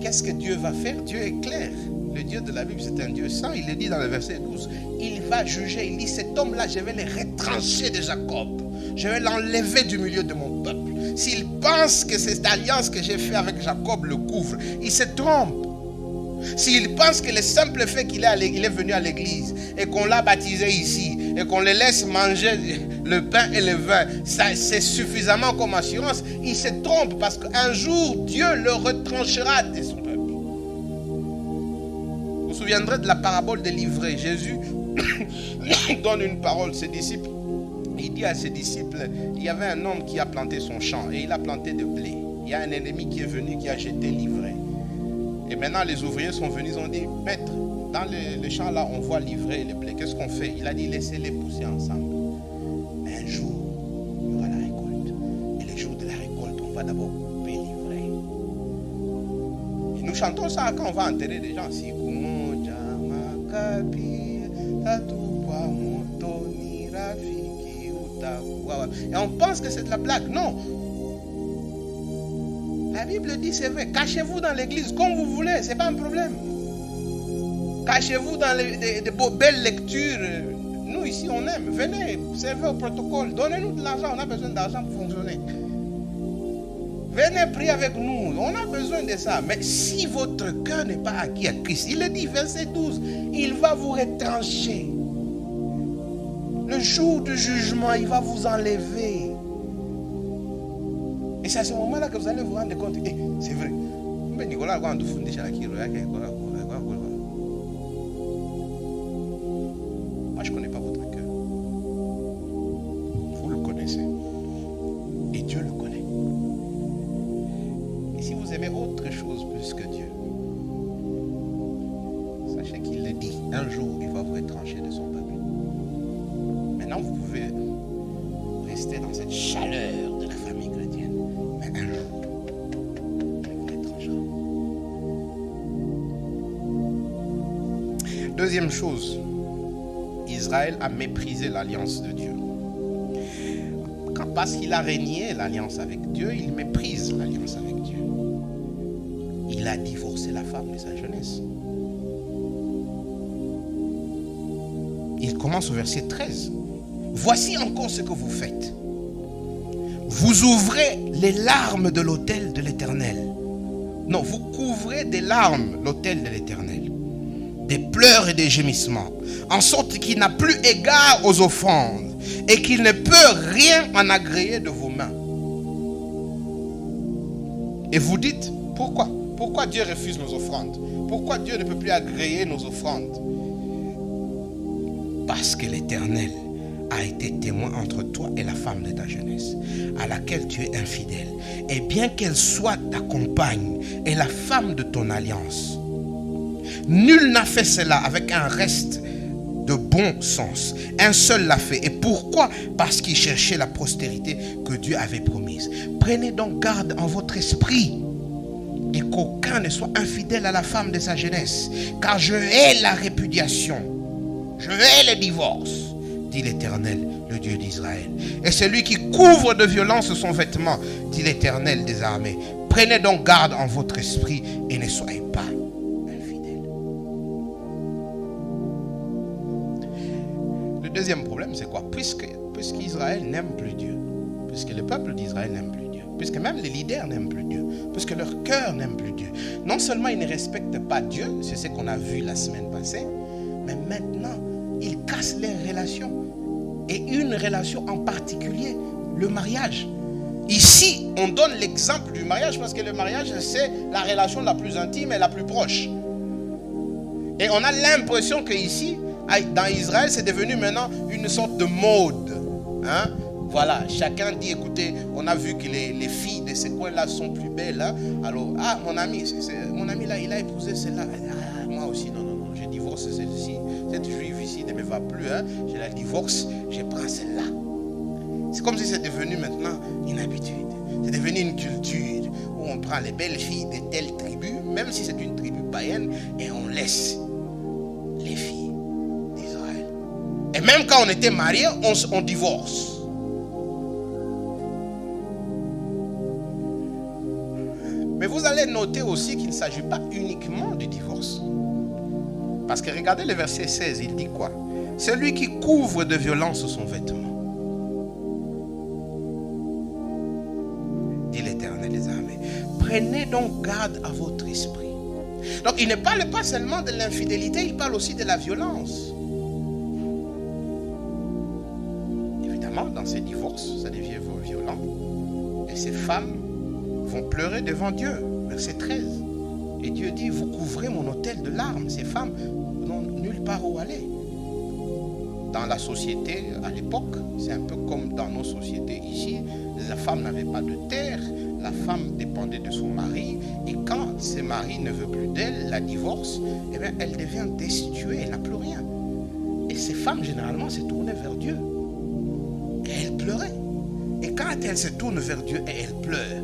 qu'est-ce que Dieu va faire? Dieu est clair. Le Dieu de la Bible, c'est un Dieu saint. Il le dit dans le verset 12. Il va juger. Il dit, cet homme-là, je vais le retrancher de Jacob. Je vais l'enlever du milieu de mon peuple. S'il pense que cette alliance que j'ai faite avec Jacob le couvre, il se trompe. S'il pense que le simple fait qu'il est venu à l'église et qu'on l'a baptisé ici et qu'on le laisse manger le pain et le vin, ça, c'est suffisamment comme assurance, il se trompe parce qu'un jour, Dieu le retranchera de son peuple. Vous vous souviendrez de la parabole de l'ivraie. Jésus donne une parole à ses disciples. Il dit à ses disciples, il y avait un homme qui a planté son champ et il a planté de blé. Il y a un ennemi qui est venu, qui a jeté l'ivraie. Et maintenant, les ouvriers sont venus, ils ont dit, maître, dans le champ là, on voit l'ivraie et le blé. Qu'est-ce qu'on fait? Il a dit, laissez-les pousser ensemble. Mais un jour, il y aura la récolte. Et le jour de la récolte, on va d'abord couper l'ivraie. Et nous chantons ça quand on va enterrer des gens. Et on pense que c'est de la blague. Non. La Bible dit, c'est vrai, cachez-vous dans l'église comme vous voulez, c'est pas un problème. Cachez-vous dans des belles lectures. Nous ici, on aime. Venez, servez au protocole. Donnez-nous de l'argent, on a besoin d'argent pour fonctionner. Venez prier avec nous, on a besoin de ça. Mais si votre cœur n'est pas acquis à Christ, il le dit, verset 12, il va vous retrancher. Le jour du jugement, il va vous enlever. Et c'est à ce moment-là que vous allez vous rendre compte. C'est vrai. Moi, je ne connais pas votre cœur. Vous le connaissez. Et Dieu le connaît. Et si vous aimez autre chose plus que Dieu, sachez qu'il le dit. Un jour, il va vous retrancher de son peuple. Maintenant, vous pouvez rester dans cette chaleur de la famille chrétienne. Mais un jour, il vous retranchera. Deuxième chose, Israël a méprisé l'alliance de Dieu. Parce qu'il a régné l'alliance avec Dieu, il méprise l'alliance avec Dieu. Il a divorcé la femme de sa jeunesse. Il commence au verset 13. Voici encore ce que vous faites. Vous ouvrez les larmes de l'autel de l'Éternel. Non, vous couvrez des larmes l'autel de l'Éternel. Des pleurs et des gémissements. En sorte qu'il n'a plus égard aux offrandes. Et qu'il ne peut rien en agréer de vos mains. Et vous dites, pourquoi? Pourquoi Dieu refuse nos offrandes? Pourquoi Dieu ne peut plus agréer nos offrandes? Parce que l'Éternel a été témoin entre toi et la femme de ta jeunesse, à laquelle tu es infidèle. Et bien qu'elle soit ta compagne et la femme de ton alliance, nul n'a fait cela avec un reste de bon sens. Un seul l'a fait. Et pourquoi? Parce qu'il cherchait la postérité que Dieu avait promise. Prenez donc garde en votre esprit et qu'aucun ne soit infidèle à la femme de sa jeunesse, car je hais la répudiation, je hais le divorce, dit l'Éternel, le Dieu d'Israël. Et celui qui couvre de violence son vêtement, dit l'Éternel des armées. Prenez donc garde en votre esprit et ne soyez pas infidèles. Le deuxième problème, c'est quoi? Puisqu'Israël n'aime plus Dieu, puisque le peuple d'Israël n'aime plus Dieu, puisque même les leaders n'aiment plus Dieu, puisque leur cœur n'aime plus Dieu, non seulement ils ne respectent pas Dieu, c'est ce qu'on a vu la semaine passée, mais maintenant, ils cassent les relations. Et une relation en particulier, le mariage. Ici, on donne l'exemple du mariage parce que le mariage, c'est la relation la plus intime et la plus proche. Et on a l'impression qu'ici, dans Israël, c'est devenu maintenant une sorte de mode. Hein? Voilà, chacun dit, écoutez, on a vu que les filles de ce coin-là sont plus belles. Hein? Alors, mon ami là, il a épousé celle-là. Moi aussi, non, je divorce celle-ci. Cette juive ici ne me va plus. Hein? Je la divorce, je prends celle-là. C'est comme si c'est devenu maintenant une habitude. C'est devenu une culture où on prend les belles filles de telle tribu, même si c'est une tribu païenne, et on laisse les filles d'Israël. Et même quand on était mariés, on divorce. Mais vous allez noter aussi qu'il ne s'agit pas uniquement du divorce. Parce que regardez le verset 16, il dit quoi? Celui qui couvre de violence son vêtement. Dit l'Éternel des armées. Prenez donc garde à votre esprit. Donc il ne parle pas seulement de l'infidélité, il parle aussi de la violence. Évidemment, dans ces divorces, ça devient violent. Et ces femmes vont pleurer devant Dieu. Verset 13. Et Dieu dit, vous couvrez mon autel de larmes. Ces femmes n'ont nulle part où aller. Dans la société, à l'époque, c'est un peu comme dans nos sociétés ici. La femme n'avait pas de terre. La femme dépendait de son mari. Et quand ce mari ne veut plus d'elle, la divorce, eh bien, elle devient destituée. Elle n'a plus rien. Et ces femmes, généralement, se tournaient vers Dieu. Et elles pleuraient. Et quand elle se tourne vers Dieu, et elle pleure.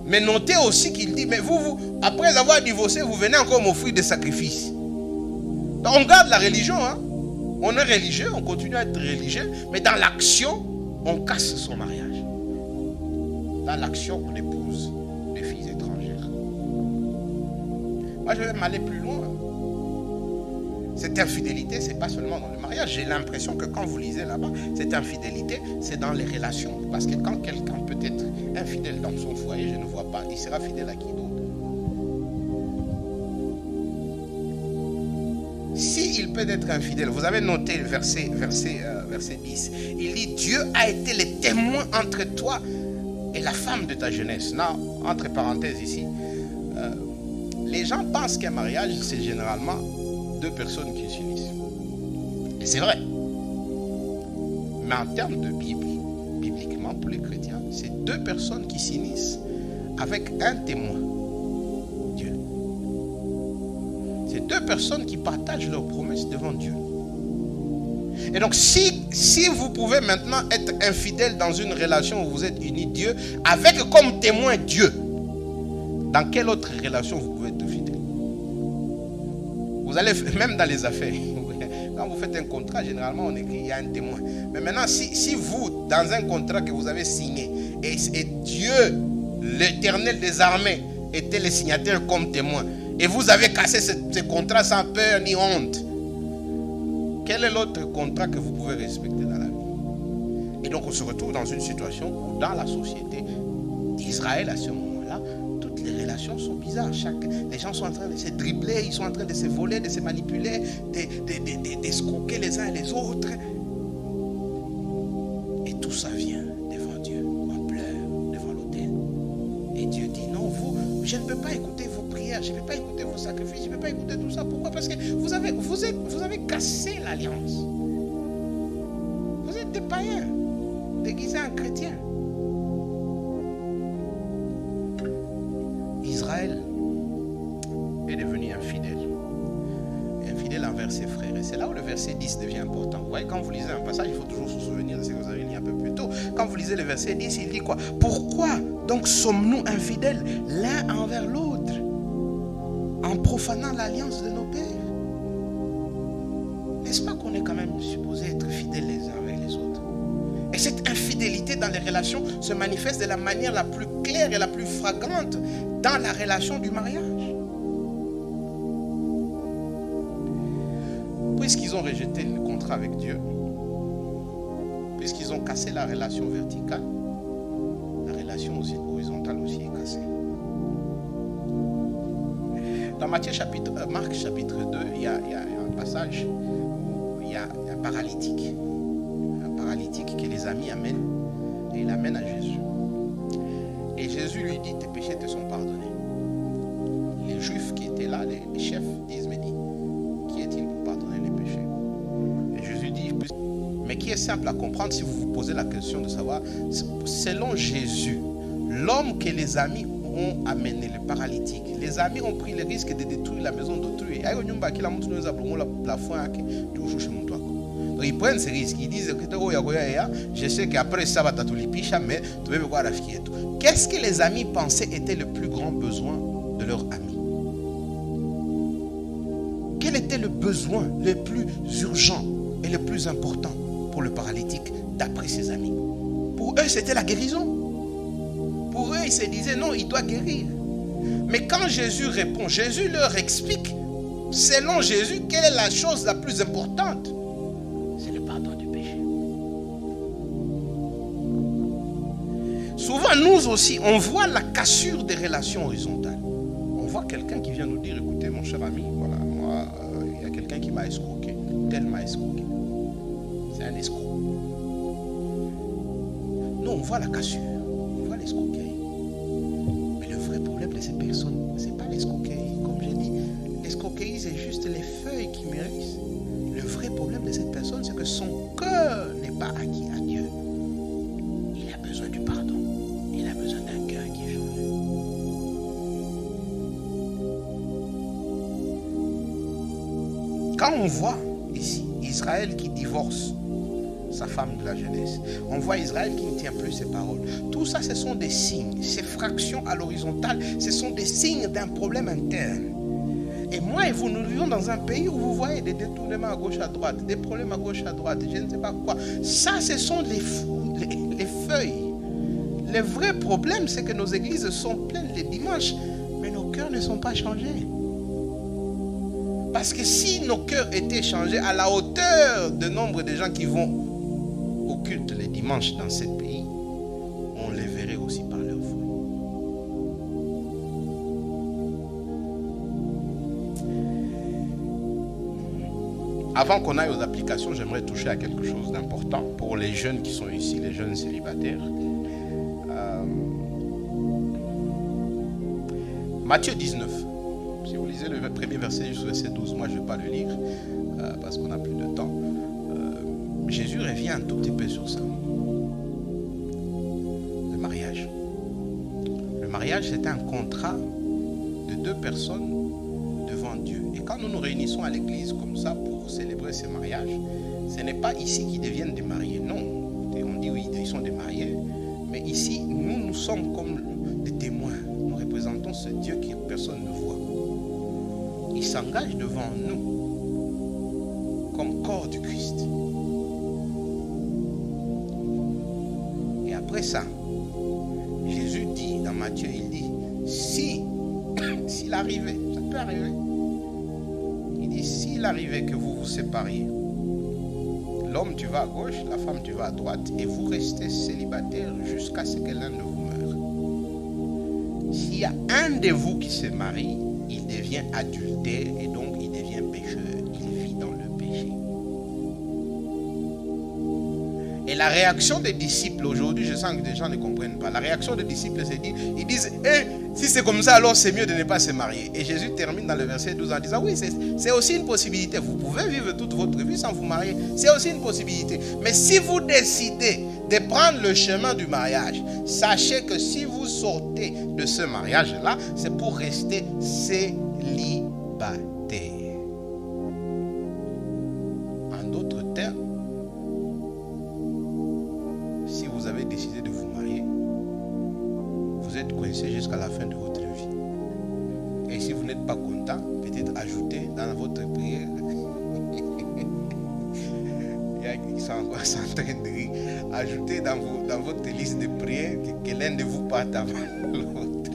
Mais notez aussi qu'il dit, mais vous, après avoir divorcé, vous venez encore m'offrir des sacrifices. Donc on garde la religion, hein. On est religieux, on continue à être religieux, mais dans l'action, on casse son mariage. Dans l'action, on épouse des filles étrangères. Moi, je vais m'aller plus loin. Cette infidélité, ce n'est pas seulement dans le mariage. J'ai l'impression que quand vous lisez là-bas, cette infidélité, c'est dans les relations. Parce que quand quelqu'un peut être infidèle dans son foyer, je ne vois pas, il sera fidèle à qui d'autre? S'il peut être infidèle, vous avez noté le verset 10. Il dit, Dieu a été le témoin entre toi et la femme de ta jeunesse. Non, entre parenthèses ici, les gens pensent qu'un mariage, c'est généralement deux personnes qui s'unissent. Et c'est vrai. Mais en termes de Bible, bibliquement pour les chrétiens, c'est deux personnes qui s'unissent avec un témoin, Dieu. C'est deux personnes qui partagent leurs promesses devant Dieu. Et donc si vous pouvez maintenant être infidèle dans une relation où vous êtes unis Dieu, avec comme témoin Dieu, dans quelle autre relation vous pouvez être fidèle? Vous allez, même dans les affaires, quand vous faites un contrat, généralement on écrit il y a un témoin. Mais maintenant, si vous, dans un contrat que vous avez signé, et Dieu, l'Éternel des armées, était le signataire comme témoin, et vous avez cassé ce contrat sans peur ni honte, quel est l'autre contrat que vous pouvez respecter dans la vie? Et donc on se retrouve dans une situation où dans la société d'Israël à ce moment-là, toutes les relations sont bizarres. Les gens sont en train de se dribbler, ils sont en train de se voler, de se manipuler, d'escroquer les uns et les autres. Et tout ça vient devant Dieu. On pleure devant l'autel. Et Dieu dit, non, je ne peux pas écouter vos prières, je ne peux pas écouter vos sacrifices, je ne peux pas écouter tout ça. Pourquoi? Parce que vous avez cassé l'alliance. Vous êtes des païens, déguisés en chrétiens. Israël est devenu infidèle. Infidèle envers ses frères. Et c'est là où le verset 10 devient important. Vous voyez, quand vous lisez un passage, il faut toujours se souvenir de ce que vous avez lu un peu plus tôt. Quand vous lisez le verset 10, il dit quoi? Pourquoi donc sommes-nous infidèles l'un envers l'autre, en profanant l'alliance de nos pères? N'est-ce pas qu'on est quand même supposé être fidèles les uns avec les autres? Et cette infidélité dans les relations se manifeste de la manière la plus claire et la plus flagrante dans la relation du mariage. Puisqu'ils ont rejeté le contrat avec Dieu, puisqu'ils ont cassé la relation verticale, la relation aussi horizontale aussi est cassée. Dans Marc chapitre 2, il y a un passage où il y a un paralytique que les amis amènent, et il amène à Jésus. Et Jésus lui dit, tes péchés te sont pardonnés. Les Juifs qui étaient là, les chefs disent, mais dis, qui est-il pour pardonner les péchés? Et Jésus dit, mais qui est simple à comprendre si vous vous posez la question de savoir, selon Jésus, l'homme que les amis ont amené, le paralytique, les amis ont pris le risque de détruire la maison d'autrui. Donc ils prennent ces risques, ils disent je sais qu'après ça va t'atulipisha, mais tu veux voir la fille. Qu'est-ce que les amis pensaient était le plus grand besoin de leur ami? Quel était le besoin le plus urgent et le plus important pour le paralytique d'après ses amis? Pour eux, c'était la guérison. Pour eux, ils se disaient non, il doit guérir. Mais quand Jésus répond, Jésus leur explique, selon Jésus, quelle est la chose la plus importante? C'est le pardon du péché. Souvent, nous aussi, on voit la cassure des relations horizontales. On voit quelqu'un qui vient nous dire, écoutez mon cher ami, voilà, moi, il y a quelqu'un qui m'a escroqué, tel m'a escroqué. C'est un escroc. Nous, on voit la cassure, on voit l'escroquerie. Mais le vrai problème de ces personnes, ce n'est pas l'escroquerie. Comme j'ai dit, l'escroquerie, c'est juste les feuilles qui mûrissent. Le vrai problème de cette personne, c'est que son cœur n'est pas acquis à Dieu. Il a besoin du pardon. Il a besoin d'un cœur qui est changé. Quand on voit ici Israël qui divorce sa femme de la jeunesse, on voit Israël qui ne tient plus ses paroles. Tout ça, ce sont des signes. Ces fractions à l'horizontale, ce sont des signes d'un problème interne. Et moi et vous, nous vivons dans un pays où vous voyez des détournements à gauche à droite, des problèmes à gauche à droite, je ne sais pas quoi. Ça, ce sont les feuilles. Le vrai problème, c'est que nos églises sont pleines les dimanches, mais nos cœurs ne sont pas changés. Parce que si nos cœurs étaient changés à la hauteur du nombre de gens qui vont au culte les dimanches dans ce pays, on les verrait aussi par leurs fruits. Avant qu'on aille aux applications, j'aimerais toucher à quelque chose d'important pour les jeunes qui sont ici, les jeunes célibataires. Matthieu 19. Si vous lisez le premier verset jusqu'au verset 12, moi je ne vais pas le lire parce qu'on n'a plus de temps. Jésus revient un tout petit peu sur ça. Le mariage. Le mariage, c'est un contrat de deux personnes devant Dieu. Et quand nous nous réunissons à l'église comme ça pour célébrer ces mariages, ce n'est pas ici qu'ils deviennent des mariés. Non. Et on dit oui, ils sont des mariés. Mais ici, nous sommes comme des témoins. Nous représentons ce Dieu que personne ne voit. Il s'engage devant nous comme corps du Christ. Et après ça, Jésus dit dans Matthieu, il dit, s'il arrivait, ça peut arriver, il dit, s'il arrivait que vous vous sépariez, l'homme tu vas à gauche, la femme tu vas à droite, et vous restez célibataire jusqu'à ce que l'un de vous meure. S'il y a un de vous qui se marie, il devient adultère et donc il devient pécheur. Il vit dans le péché. Et la réaction des disciples aujourd'hui, je sens que des gens ne comprennent pas. La réaction des disciples, c'est dire, ils disent, si c'est comme ça, alors c'est mieux de ne pas se marier. Et Jésus termine dans le verset 12 en disant, oui, c'est aussi une possibilité. Vous pouvez vivre toute votre vie sans vous marier. C'est aussi une possibilité. Mais si vous décidez de prendre le chemin du mariage, sachez que si vous sortez de ce mariage-là, c'est pour rester célibataire. En d'autres termes, si vous avez décidé de vous marier, vous êtes coincé jusqu'à la fin de votre vie. Et si vous n'êtes pas content, peut-être ajoutez dans votre prière. Il y a qui sont encore en train de rire. Ajoutez dans votre liste de prières que l'un de vous parte avant l'autre.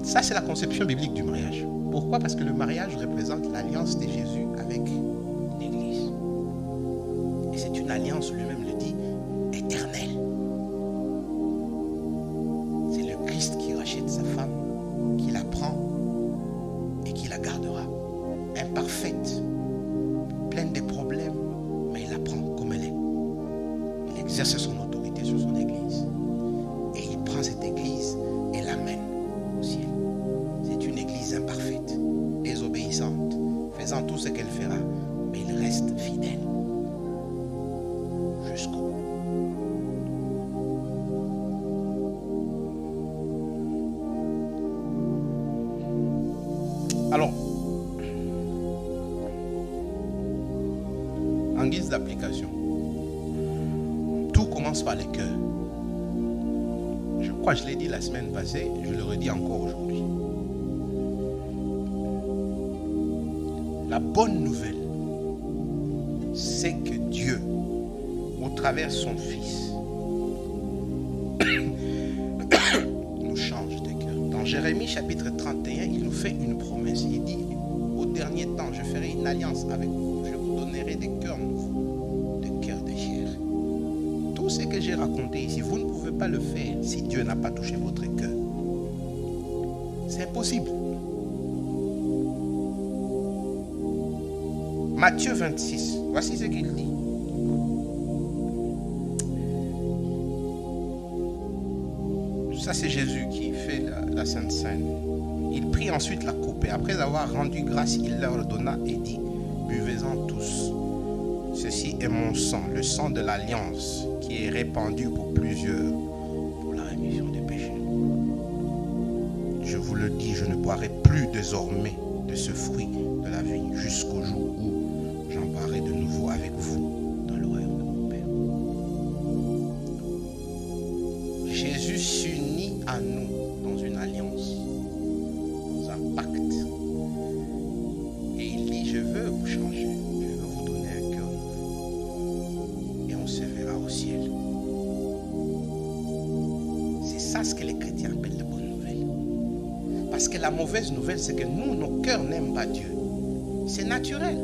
Ça, c'est la conception biblique du mariage. Pourquoi? Parce que le mariage représente l'alliance de Jésus avec l'Église. Et c'est une alliance, lui-même le dit, éternelle. C'est le Christ qui rachète sa femme, qui la prend et qui la gardera. Imparfaite, pleine de problèmes, mais il la prend comme elle est. Il exerce son autorité sur son Église. Et il prend cette Église et l'amène au ciel. C'est une Église imparfaite, désobéissante, faisant tout ce qu'elle fera, mais il reste fidèle jusqu'au bout. Alors, en guise d'application, tout commence par le cœur. Je crois que je l'ai dit la semaine passée, je le redis encore aujourd'hui. La bonne nouvelle, c'est que Dieu travers son Fils, nous change de cœur. Dans Jérémie chapitre 31, il nous fait une promesse. Il dit, au dernier temps, je ferai une alliance avec vous. Je vous donnerai des cœurs nouveaux, des cœurs de chair. Tout ce que j'ai raconté ici, vous ne pouvez pas le faire si Dieu n'a pas touché votre cœur. C'est impossible. Matthieu 26, voici ce qu'il dit. Ça, c'est Jésus qui fait la Sainte Seine. Il prit ensuite la coupe et après avoir rendu grâce, il leur donna et dit, buvez-en tous. Ceci est mon sang, le sang de l'alliance qui est répandu pour plusieurs pour la rémission des péchés. Je vous le dis, je ne boirai plus désormais de ce fruit de la vie jusqu'au jour où j'en boirai de nouveau avec vous dans le royaume de mon Père. Jésus s'unit à nous dans une alliance, dans un pacte. Et il dit, je veux vous changer, je veux vous donner un cœur nouveau. Et on se verra au ciel. C'est ça ce que les chrétiens appellent la bonne nouvelle. Parce que la mauvaise nouvelle, c'est que nous, nos cœurs n'aiment pas Dieu. C'est naturel.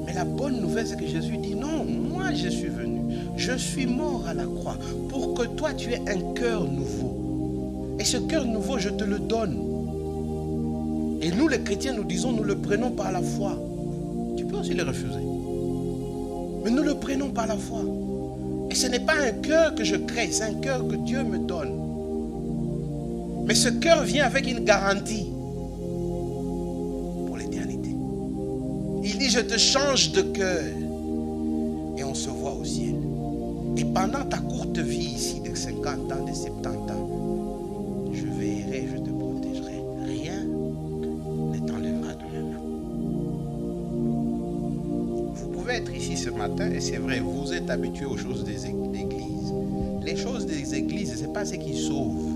Mais la bonne nouvelle, c'est que Jésus dit, non, moi je suis venu. Je suis mort à la croix pour que toi tu aies un cœur nouveau. Et ce cœur nouveau, je te le donne. Et nous les chrétiens, nous disons, nous le prenons par la foi. Tu peux aussi le refuser. Mais nous le prenons par la foi. Et ce n'est pas un cœur que je crée, c'est un cœur que Dieu me donne. Mais ce cœur vient avec une garantie pour l'éternité. Il dit, je te change de cœur. Et on se voit au ciel. Et pendant ta courte vie ici de 50 ans, de 70 ans, je veillerai, je te protégerai. Rien ne t'enlèvera de mes mains. Vous pouvez être ici ce matin et c'est vrai, vous êtes habitué aux choses des églises. Les choses des églises, ce n'est pas ce qui sauvent.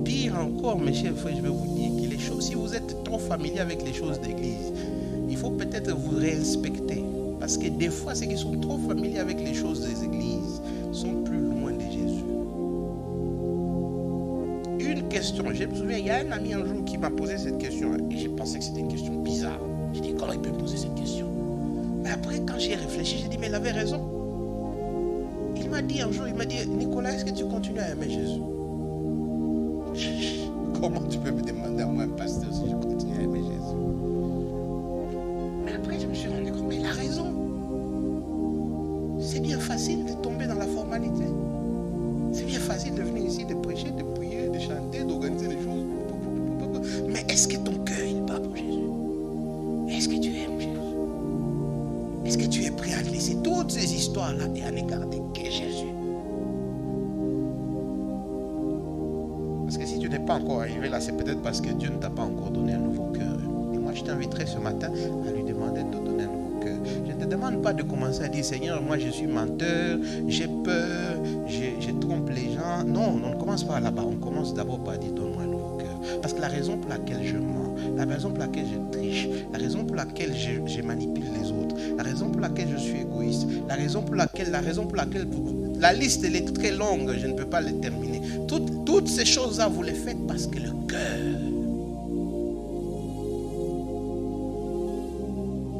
Pire encore, mes chers frères, je vais vous dire que les choses, si vous êtes trop familier avec les choses d'église, il faut peut-être vous réinspecter. Parce que des fois, ceux qui sont trop familiers avec les choses des églises sont plus loin de Jésus. Une question, je me souviens, il y a un ami un jour qui m'a posé cette question et j'ai pensé que c'était une question bizarre. J'ai dit, comment il peut me poser cette question? Mais après, quand j'y ai réfléchi, j'ai dit, mais il avait raison. Il m'a dit un jour, il m'a dit, Nicolas, est-ce que tu continues à aimer Jésus? Comment tu peux me demander à moi, un pasteur, si je continue à aimer Jésus? Mais après, je me suis rendu compte, mais il a raison. C'est bien facile de tomber dans la formalité. C'est bien facile de venir ici, de prêcher, de prier, de chanter, d'organiser des choses. Mais est-ce que ton cœur, il bat pour Jésus? Est-ce que tu aimes Jésus? Est-ce que tu es prêt à laisser toutes ces histoires-là et à ne garder que Jésus? Parce que si tu n'es pas encore arrivé là, c'est peut-être parce que Dieu ne t'a pas encore donné un nouveau cœur. Et moi, je t'inviterai ce matin à lui demander de te donner un nouveau cœur. Je ne te demande pas de commencer à dire, Seigneur, moi je suis menteur, j'ai peur, je trompe les gens. Non, on ne commence pas là-bas. On commence d'abord par dire, donne-moi un nouveau cœur. Parce que la raison pour laquelle je mens, la raison pour laquelle je triche, la raison pour laquelle je manipule les autres, la raison pour laquelle je suis égoïste, la raison pour laquelle la liste elle est très longue, je ne peux pas la terminer. Toutes ces choses-là, vous les faites parce que le cœur